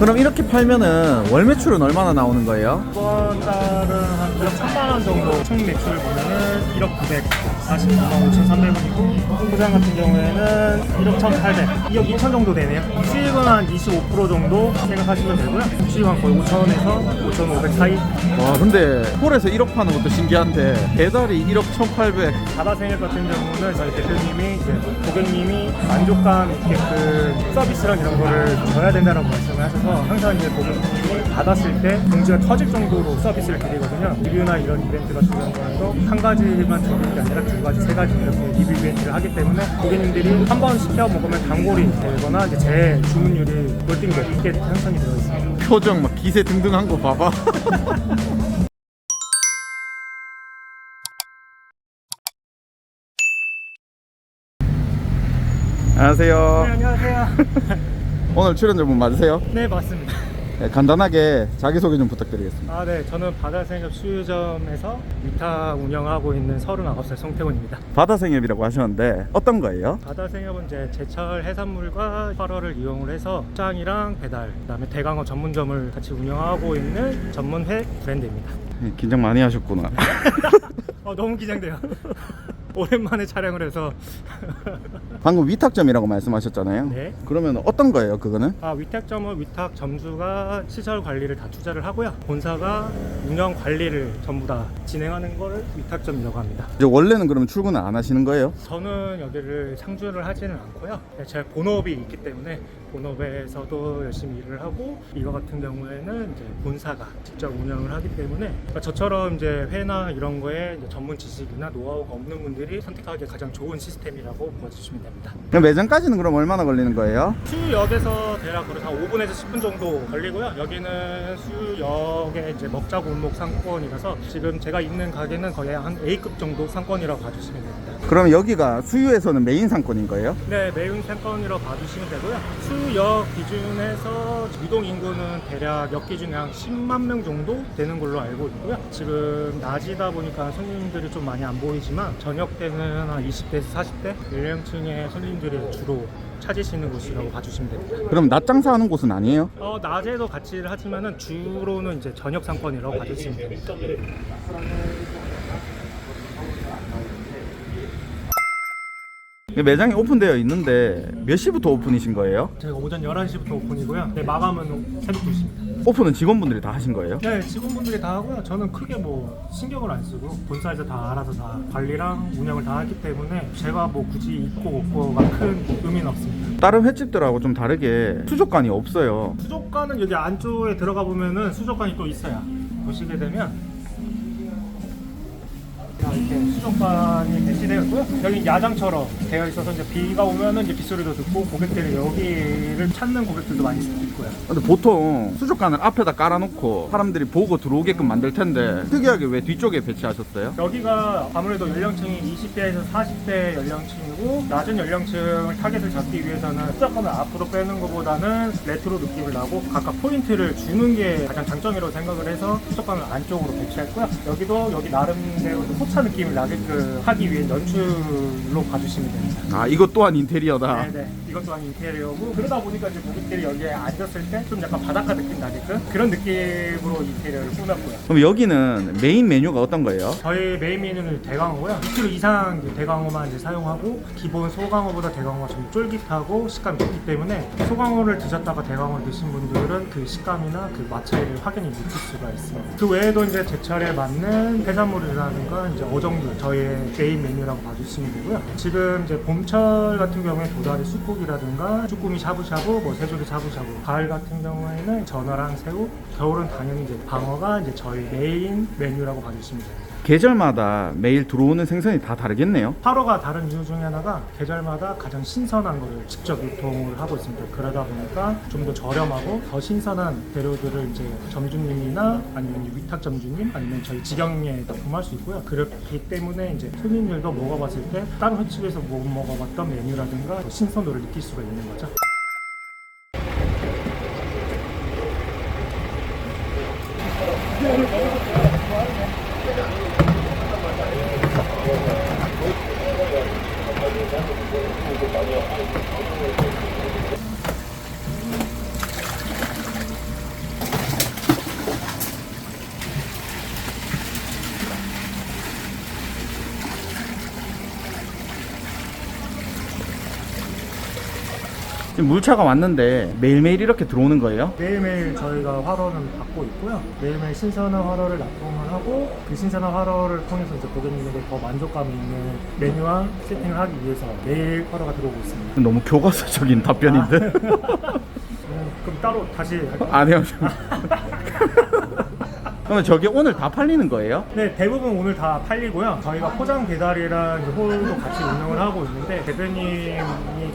그럼 이렇게 팔면은 월 매출은 얼마나 나오는 거예요? 이번 달은 한 1억 1천만 원 정도 총 매출 보면은 1억 949만 5,300원이고 포장 같은 경우에는 1억 1,800, 2억 2천 정도 되네요. 수익은 한 25% 정도 생각하시면 되고요. 수익은 거의 5천원에서 5,500 사이. 와, 근데 홀에서 1억 파는 것도 신기한데 배달이 1억 1,800. 바다생협 같은 경우는 저희 대표님이 이제 고객님이 만족감 있게끔 서비스랑 이런 거를 줘야 된다라고 말씀을 하셔서 항상 이제 고객님이 받았을 때 공지가 터질 정도로 서비스를 드리거든요. 리뷰나 이런 이벤트 같은 경우에도 한 가지만 드리는 게 아니라 두 가지, 세 가지 이렇게 리뷰 이벤트를 하기 때문에 고객님들이 한 번 시켜 먹으면 단골이 되거나 이제 제 주문율이 월등히 높게 형성이 되어 있습니다. 표정 막 기세 등등한 거 봐봐. 안녕하세요. 네, 안녕하세요. 오늘 출연자분 맞으세요? 네, 맞습니다. 네, 간단하게 자기소개 좀 부탁드리겠습니다. 네, 저는 바다생협 수유점에서 위탁 운영하고 있는 39살 송태곤입니다. 바다생협이라고 하셨는데 어떤 거예요? 바다생협은 이제 제철 해산물과 활어를 이용을 해서 포장이랑 배달, 그다음에 대강어 전문점을 같이 운영하고 있는 전문회 브랜드입니다. 네, 긴장 많이 하셨구나. 너무 긴장돼요. 오랜만에 촬영을 해서. 방금 위탁점이라고 말씀하셨잖아요. 네. 그러면 어떤 거예요, 그거는? 위탁점은 위탁 점주가 시설 관리를 다 투자를 하고요. 본사가 운영 관리를 전부 다 진행하는 걸 위탁점이라고 합니다. 이제 원래는 그러면 출근을 안 하시는 거예요? 저는 여기를 상주를 하지는 않고요. 제 본업이 있기 때문에 본업에서도 열심히 일을 하고, 이거 같은 경우에는 이제 본사가 직접 운영을 하기 때문에, 그러니까 저처럼 이제 회나 이런 거에 이제 전문 지식이나 노하우가 없는 분들이 선택하기 가장 좋은 시스템이라고 보여주시면 됩니다. 그럼 매장까지는 그럼 얼마나 걸리는 거예요? 수유역에서 대략 그래서 한 5분에서 10분 정도 걸리고요. 여기는 수유역의 이제 먹자 골목 상권이라서 지금 제가 있는 가게는 거의 한 A급 정도 상권이라고 봐주시면 됩니다. 그럼 여기가 수유에서는 메인 상권인 거예요? 네, 메인 상권이라고 봐주시면 되고요. 수유역 기준에서 유동 인구는 대략 역 기준에 한 10만 명 정도 되는 걸로 알고 있고요. 지금 낮이다 보니까 손님들이 좀 많이 안 보이지만 저녁 때는 한 20대에서 40대 연령층의 손님들이 주로 찾으시는 곳이라고 봐주시면 됩니다. 그럼 낮 장사하는 곳은 아니에요? 낮에도 같이 하지만은 주로는 이제 저녁 상권이라고 봐주시면 됩니다. 매장이 오픈되어 있는데 몇 시부터 오픈이신 거예요? 저희가 오전 11시부터 오픈이고요. 네, 마감은 새벽 2시입니다. 오픈은 직원분들이 다 하신 거예요? 네, 직원분들이 다 하고요. 저는 크게 뭐 신경을 안 쓰고 본사에서 다 알아서 다 관리랑 운영을 다 하기 때문에 제가 뭐 굳이 있고 없고가 큰 의미는 없습니다. 다른 횟집들하고 좀 다르게 수족관이 없어요. 수족관은 여기 안쪽에 들어가 보면은 수족관이 또 있어요. 보시게 되면 이렇게 수족관이 배치되어 있고요. 여기 야장처럼 되어 있어서 이제 비가 오면은 이제 빗소리도 듣고 고객들이 여기를 찾는 고객들도 많이 있고요. 근데 보통 수족관을 앞에다 깔아놓고 사람들이 보고 들어오게끔 만들 텐데 특이하게 왜 뒤쪽에 배치하셨어요? 여기가 아무래도 연령층이 20대에서 40대 연령층이고 낮은 연령층을 타겟을 잡기 위해서는 수족관을 앞으로 빼는 것보다는 레트로 느낌을 나고 각각 포인트를 주는 게 가장 장점이라고 생각을 해서 수족관을 안쪽으로 배치했고요. 여기도 여기 나름대로 포차 느낌을 나게끔 하기 위해 연출로 봐주시면 됩니다. 이것 또한 인테리어다. 네네, 이것 또한 인테리어고, 그러다 보니까 이제 고객들이 여기에 앉았을 때 좀 약간 바닷가 느낌 나게끔 그런 느낌으로 인테리어를 꾸몄고요. 그럼 여기는 메인 메뉴가 어떤 거예요? 저희 메인 메뉴는 대강어고요. 2kg 이상 대강어만 이제 사용하고, 기본 소강어보다 대강어가 좀 쫄깃하고 식감이 좋기 때문에 소강어를 드셨다가 대강어를 드신 분들은 그 식감이나 그 맛 차이를 확연히 느낄 수가 있습니다. 그 외에도 이제 제철에 맞는 해산물이라든가 이제 어종류 저희의 메인 메뉴라고 봐주시면 되고요. 지금 이제 봄철 같은 경우에 도다리 쑥국이라든가 쭈꾸미 샤브샤브, 뭐 새조개 샤브샤브, 가을 같은 경우에는 전어랑 새우, 겨울은 당연히 이제 방어가 이제 저희 메인 메뉴라고 봐주시면 됩니다. 계절마다 매일 들어오는 생선이 다 다르겠네요. 하루가 다른 이유 중에 하나가 계절마다 가장 신선한 거를 직접 유통을 하고 있습니다. 그러다 보니까 좀 더 저렴하고 더 신선한 재료들을 이제 점주님이나 아니면 위탁 점주님 아니면 저희 직영에 납품할 수 있고요. 그렇기 때문에 이제 손님들도 먹어봤을 때 다른 횟집에서 못 먹어봤던 메뉴라든가 신선도를 느낄 수가 있는 거죠. 지금 물차가 왔는데 매일매일 이렇게 들어오는 거예요? 매일매일 저희가 활어는 받고 있고요. 매일매일 신선한 활어를 납품을 하고 그 신선한 활어를 통해서 이제 고객님에게 더 만족감 있는 메뉴와 세팅을 하기 위해서 매일 활어가 들어오고 있습니다. 너무 교과서적인 답변인데? 그럼 따로 다시 할까요? 아니요. 그러면 저게 오늘 다 팔리는 거예요? 네, 대부분 오늘 다 팔리고요. 저희가 포장 배달이랑 이제 홀도 같이 운영을 하고 있는데 대표님이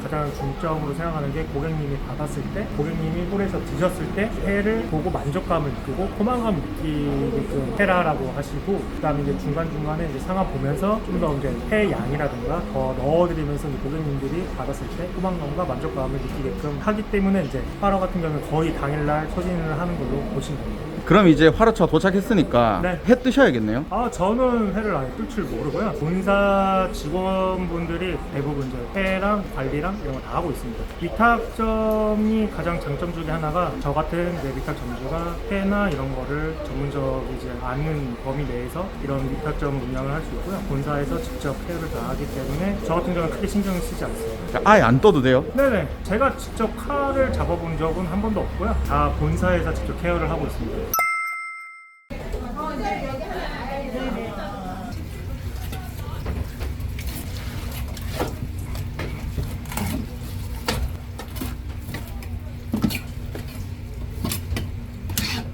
가장 중점으로 생각하는 게 고객님이 받았을 때, 고객님이 홀에서 드셨을 때 회를 보고 만족감을 느끼고 포만감을 느끼게끔 해라라고 하시고, 그다음에 이제 중간중간에 이제 상황 보면서 좀 더 이제 회 양이라든가 더 넣어드리면서 이제 고객님들이 받았을 때 포만감과 만족감을 느끼게끔 하기 때문에 이제 활어 같은 경우는 거의 당일날 소진을 하는 걸로 보시면 됩니다. 그럼 이제 화로차 도착했으니까 네. 회 뜨셔야겠네요? 저는 회를 아예 뜰 줄 모르고요. 본사 직원분들이 대부분 이제 회랑 관리랑 이런 거 다 하고 있습니다. 위탁점이 가장 장점 중에 하나가 저 같은 이제 위탁 점주가 회나 이런 거를 전문적이지 않는 범위 내에서 이런 위탁점 운영을 할 수 있고요. 본사에서 직접 회를 다 하기 때문에 저 같은 경우는 크게 신경을 쓰지 않습니다. 아예 안 떠도 돼요? 네네. 제가 직접 칼을 잡아본 적은 한 번도 없고요. 다 본사에서 직접 케어를 하고 있습니다.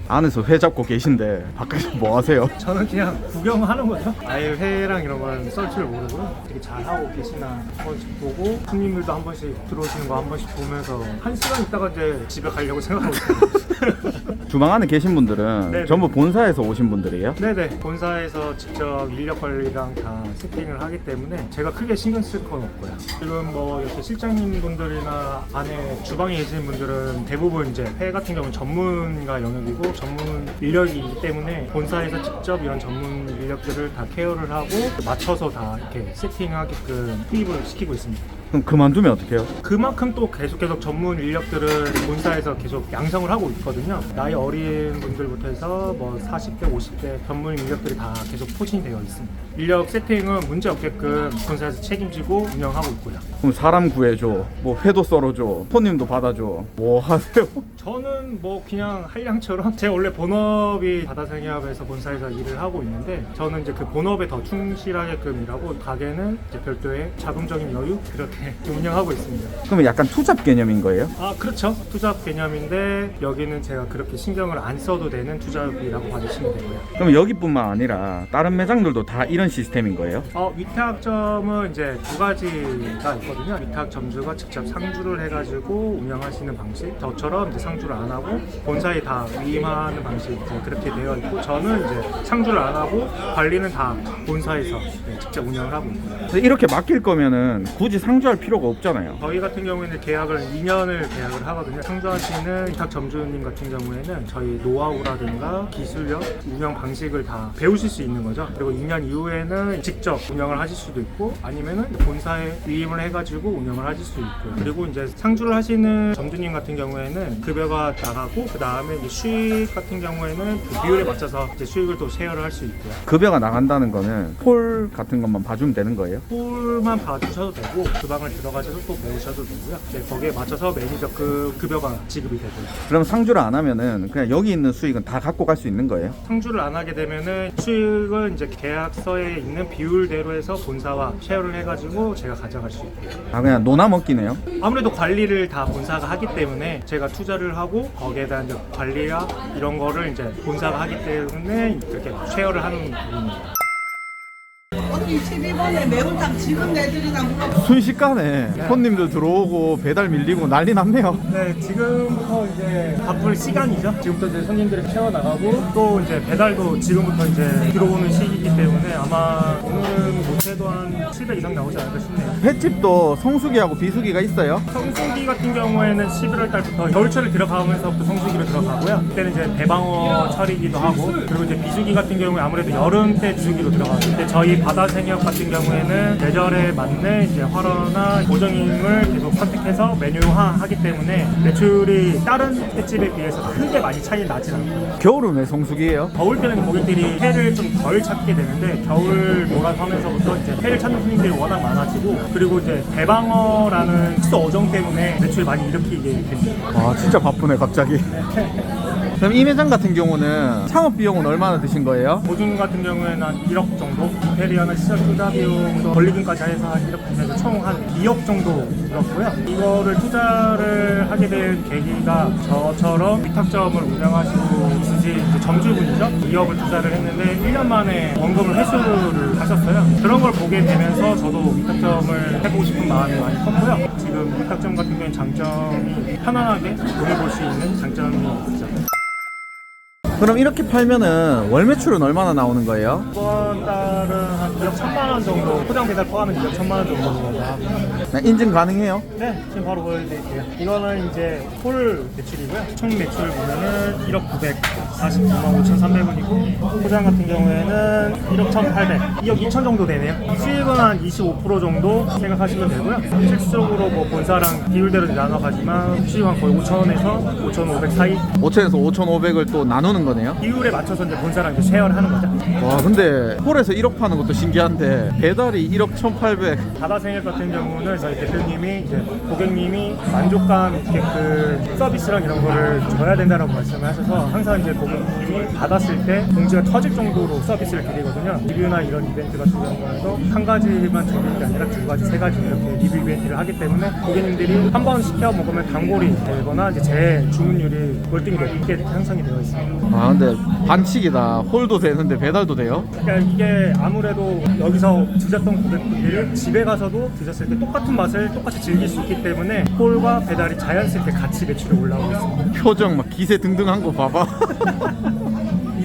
안에서 회 잡고 계신데 바깥에서 뭐 하세요? 저는 그냥 구경하는 거죠. 아예 회랑 이런 건 썰 줄 모르고요. 되게 잘하고 계시나 한 번씩 보고 손님들도 한 번씩 들어오시는 거 한 번씩 보면서 한 시간 있다가 이제 집에 가려고 생각하고 있어요. 주방 안에 계신 분들은 네네. 전부 본사에서 오신 분들이에요? 네네. 본사에서 직접 인력 관리랑 다 세팅을 하기 때문에 제가 크게 신경 쓸 건 없고요. 지금 뭐 이렇게 실장님 분들이나 안에 주방에 계시는 분들은 대부분 이제 회 같은 경우는 전문가 영역이고 전문 인력이기 때문에 본사에서 직접 이런 전문 인력들을 다 케어를 하고 맞춰서 다 이렇게 세팅하게끔 투입을 시키고 있습니다. 그럼 그만두면 어떡해요? 그만큼 또 계속 전문 인력들을 본사에서 계속 양성을 하고 있거든요. 나이 어린 분들부터 해서 뭐 40대, 50대 전문 인력들이 다 계속 포진이 되어 있습니다. 인력 세팅은 문제 없게끔 본사에서 책임지고 운영하고 있고요. 그럼 사람 구해줘, 뭐 회도 썰어줘, 손님도 받아줘, 뭐 하세요? 저는 뭐 그냥 한량처럼 제가 원래 본업이 바다생협에서 본사에서 일을 하고 있는데 저는 이제 그 본업에 더 충실하게끔 일하고 가게는 이제 별도의 자금적인 여유 그렇게 운영하고 있습니다. 그러면 약간 투잡 개념인 거예요? 그렇죠. 투잡 개념인데 여기는 제가 그렇게 신경을 안 써도 되는 투잡이라고 봐주시면 되고요. 그럼 여기뿐만 아니라 다른 매장들도 다 이런 시스템인 거예요? 위탁점은 이제 두 가지가 있거든요. 위탁 점주가 직접 상주를 해가지고 운영하시는 방식, 저처럼 이제 상주를 안 하고 본사에 다 위임하는 방식 이제 그렇게 되어 있고, 저는 이제 상주를 안 하고 관리는 다 본사에서 직접 운영을 하고 있고요. 그래서 이렇게 맡길 거면은 굳이 상주할 필요가 없잖아요. 저희 같은 경우에는 계약을 2년을 계약을 하거든요. 상주하시는 위탁 점주님 같은 경우에는 저희 노하우라든가 기술력, 운영 방식을 다 배우실 수 있는 거죠. 그리고 2년 이후에는 직접 운영을 하실 수도 있고 아니면은 본사에 위임을 해가지고 운영을 하실 수 있고요. 그리고 이제 상주를 하시는 점주님 같은 경우에는 급여가 나가고 그 다음에 이제 수익 같은 경우에는 그 비율에 맞춰서 이제 수익을 또 쉐어를 할 수 있고요. 급여가 나간다는 거는 폴 같은 것만 봐주면 되는 거예요? 홀만 봐주셔도 되고 주방을 들어가셔서 또 배우셔도 되고요. 네, 거기에 맞춰서 매니저 급여가 지급이 되고요. 그럼 상주를 안 하면은 그냥 여기 있는 수익은 다 갖고 갈 수 있는 거예요? 상주를 안 하게 되면은 수익은 이제 계약서에 있는 비율대로 해서 본사와 쉐어를 해가지고 제가 가져갈 수 있고요. 그냥 노나 먹기네요? 아무래도 관리를 다 본사가 하기 때문에 제가 투자를 하고 거기에 대한 이제 관리야 이런 거를 이제 본사가 하기 때문에 그렇게 쉐어를 하는 부분입니다. 언니 12번에 매운탕 지금 내드리나 물어봐. 순식간에 손님들 들어오고 배달 밀리고 난리 났네요. 네, 지금부터 이제 바쁠 시간이죠. 지금부터 이제 손님들이 채워 나가고 또 이제 배달도 지금부터 이제 들어오는 시기이기 때문에 아마 오늘은 못해도 한 700 이상 나오지 않을까 싶네요. 횟집도 성수기하고 비수기가 있어요? 성수기 같은 경우에는 11월 달부터 겨울철이 들어가면서부터 성수기로 들어가고요. 그때는 이제 대방어 철이기도 하고, 그리고 이제 비수기 같은 경우에 아무래도 여름 때 비수기로 들어가고, 근데 저희 바다생협 같은 경우에는 계절에 맞는 이제 활어나 고정임을 계속 선택해서 메뉴화하기 때문에 매출이 다른 횟집에 비해서 크게 많이 차이 나진 않아요. 겨울은 왜 성수기예요? 더울 때는 고객들이 회를 좀 덜 찾게 되는데 겨울 몰아서면서부터 이제 회를 찾는 손님들이 워낙 많아지고, 그리고 이제 대방어라는 특수 어종 때문에 매출이 많이 일으키게 됩니다. 아 진짜 바쁘네 갑자기. 그럼 이 매장 같은 경우는 창업 비용은 얼마나 드신 거예요? 보증 같은 경우에는 한 1억 정도, 인테리어나 시설 투자 비용도 권리금까지 해서 한 1억 정도, 총 한 2억 정도 들었고요. 이거를 투자를 하게 된 계기가 저처럼 위탁점을 운영하시고 계신 이제 점주분이죠. 2억을 투자를 했는데 1년 만에 원금을 회수를 하셨어요. 그런 걸 보게 되면서 저도 위탁점을 해보고 싶은 마음이 많이 컸고요. 지금 위탁점 같은 경우는 장점이 편안하게 돈을 벌 수 있는 장점이 있죠. 그럼 이렇게 팔면은 월 매출은 얼마나 나오는 거예요? 이번 달은 한 2억 1천만 원 정도, 포장 배달 포함해 2억 1천만 원 정도 나옵니다. 인증 가능해요? 네, 지금 바로 보여드릴게요. 이거는 이제 홀 매출이고요. 총 매출 보면은 1억 949만 5,300원이고, 포장 같은 경우에는 1억 1,800, 2억 2천 정도 되네요. 수익은 한 25% 정도 생각하시면 되고요. 실질적으로 뭐 본사랑 비율대로 나눠가지만 수익은 거의 5,000원에서 5,500 사이 5천에서 5,500을 또 나누는 거네요? 비율에 맞춰서 이제 본사랑 이제 쉐어를 하는 거죠. 와 근데 홀에서 1억 파는 것도 신기한데 배달이 1억 1,800. 바다생일 같은 경우는 저희 대표님이 이제 고객님이 만족감 있게끔 서비스랑 이런 거를 줘야 된다고 말씀을 하셔서 항상 이제 고객님이 받았을 때 봉지가 터질 정도로 서비스를 드리거든요. 리뷰나 이런 이벤트 같은 경우에도 한 가지만 드리는 게 아니라 두 가지, 세 가지 이렇게 리뷰 이벤트를 하기 때문에 고객님들이 한 번 시켜 먹으면 단골이 되거나 이제 제 주문율이 월등히 높게 형성이 되어 있습니다. 아 근데 반칙이다. 홀도 되는데 배달도 돼요? 그러니까 이게 아무래도 여기서 드셨던 고객분들이 집에 가서도 드셨을 때 똑같은 맛을 똑같이 즐길 수 있기 때문에 홀과 배달이 자연스럽게 같이 매출이 올라오고 있습니다. 표정 막 기세 등등한 거 봐봐.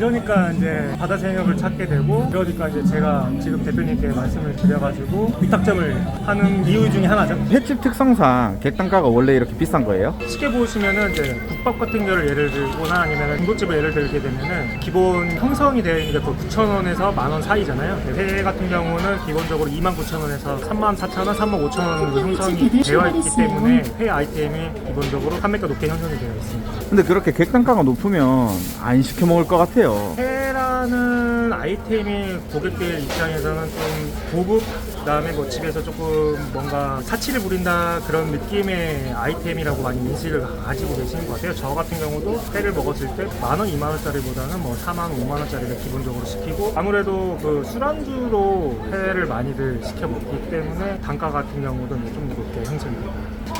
이러니까 이제 바다생협을 찾게 되고, 그러니까 이제 제가 지금 대표님께 말씀을 드려가지고 위탁점을 하는 이유 중에 하나죠. 횟집 특성상 객단가가 원래 이렇게 비싼 거예요? 쉽게 보시면은 이제 국밥 같은 거를 예를 들거나 아니면 중국집을 예를 들게 되면은 기본 형성이 되어 있는 게 거의 9,000원에서 10,000원 사이잖아요. 회 같은 경우는 기본적으로 29,000원에서 34,000원, 35,000원으로 형성이 되어 있기 때문에 회 아이템이 기본적으로 판매가 높게 형성이 되어 있습니다. 근데 그렇게 객단가가 높으면 안 시켜 먹을 것 같아요. 회라는 아이템이 고객들 입장에서는 좀 고급, 그다음에 뭐 집에서 조금 뭔가 사치를 부린다 그런 느낌의 아이템이라고 많이 인식을 가지고 계시는 것 같아요. 저 같은 경우도 회를 먹었을 때 10,000원, 20,000원짜리보다는 뭐 40,000원, 50,000원짜리를 기본적으로 시키고, 아무래도 그 술안주로 회를 많이들 시켜 먹기 때문에 단가 같은 경우도 좀 높게 형성이 됩니다.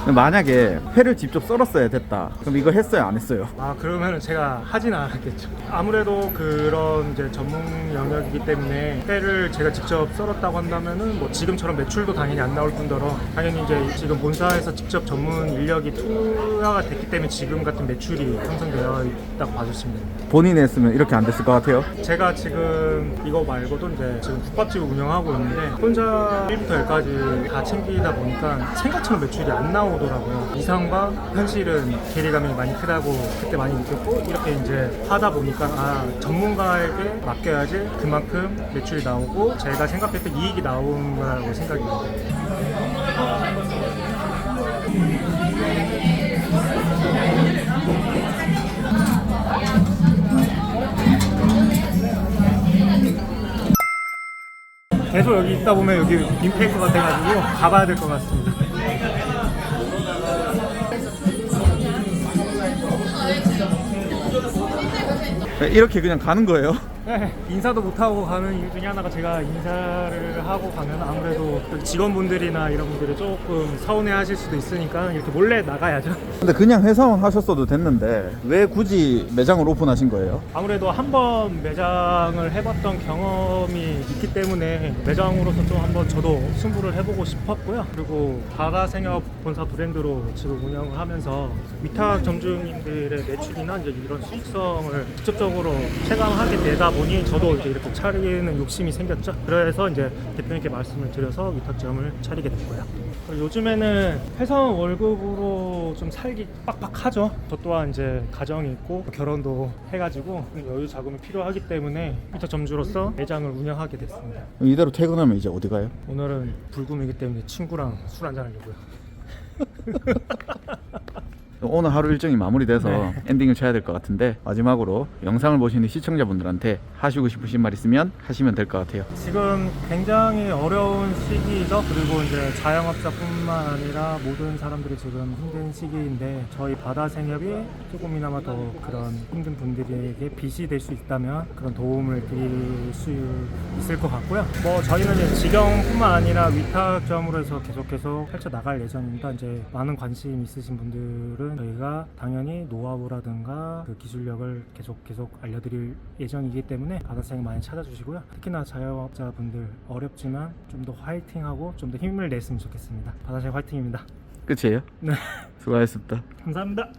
만약에 회를 직접 썰었어야 됐다. 그럼 이거 했어요, 안 했어요? 아, 그러면 제가 하진 않았겠죠. 아무래도 그런 이제 전문 영역이기 때문에 회를 제가 직접 썰었다고 한다면은 뭐 지금처럼 매출도 당연히 안 나올 뿐더러 당연히 이제 지금 본사에서 직접 전문 인력이 투하가 됐기 때문에 지금 같은 매출이 형성되어 있다고 봐주시면 됩니다. 본인이 했으면 이렇게 안 됐을 것 같아요? 제가 지금 이거 말고도 이제 지금 국밥집을 운영하고 있는데 혼자 1부터 10까지 다 챙기다 보니까 생각처럼 매출이 안 나오더라고요. 이상과 현실은 괴리감이 많이 크다고 그때 많이 느꼈고, 이렇게 이제 하다 보니까 아, 전문가에게 맡겨야지 그만큼 매출이 나오고 제가 생각했던 이익이 나오는 거라고 생각이 듭니다. 계속 여기 있다 보면 여기 민폐일 것 같아가지고 가봐야 될 것 같습니다. 이렇게 그냥 가는 거예요? 네, 인사도 못하고 가는 이유 중에 하나가 제가 인사를 하고 가면 아무래도 직원분들이나 이런 분들이 조금 서운해 하실 수도 있으니까 이렇게 몰래 나가야죠. 근데 그냥 회사원 하셨어도 됐는데 왜 굳이 매장을 오픈하신 거예요? 아무래도 한번 매장을 해봤던 경험이 있기 때문에 매장으로서 좀 한번 저도 승부를 해보고 싶었고요. 그리고 바다생협 본사 브랜드로 지금 운영을 하면서 위탁 점주님들의 매출이나 이제 이런 수익성을 직접적으로 체감하게 되다 보니 저도 이제 이렇게 차리는 욕심이 생겼죠. 그래서 이제 대표님께 말씀을 드려서 위탁점을 차리게 됐고요. 요즘에는 회사원 월급으로 좀 살기 빡빡하죠. 저 또한 이제 가정이 있고 결혼도 해가지고 여유 자금이 필요하기 때문에 위탁점주로서 매장을 운영하게 됐습니다. 이대로 퇴근하면 이제 어디 가요? 오늘은 불금이기 때문에 친구랑 술 한잔 하려고요. 오늘 하루 일정이 마무리돼서 네. 엔딩을 쳐야 될 것 같은데 마지막으로 영상을 보시는 시청자분들한테 하시고 싶으신 말 있으면 하시면 될 것 같아요. 지금 굉장히 어려운 시기죠. 그리고 이제 자영업자뿐만 아니라 모든 사람들이 지금 힘든 시기인데 저희 바다 생협이 조금이나마 더 그런 힘든 분들에게 빛이 될 수 있다면 그런 도움을 드릴 수 있을 것 같고요. 뭐 저희는 이제 직영뿐만 아니라 위탁점으로 해서 계속 펼쳐 나갈 예정입니다. 이제 많은 관심 있으신 분들은 저희가 당연히 노하우라든가 그 기술력을 계속 알려드릴 예정이기 때문에 바다생협 많이 찾아주시고요. 특히나 자영업자분들 어렵지만 좀 더 화이팅하고 좀 더 힘을 냈으면 좋겠습니다. 바다생협 화이팅입니다. 끝이에요? 네, 수고하셨습니다. 감사합니다.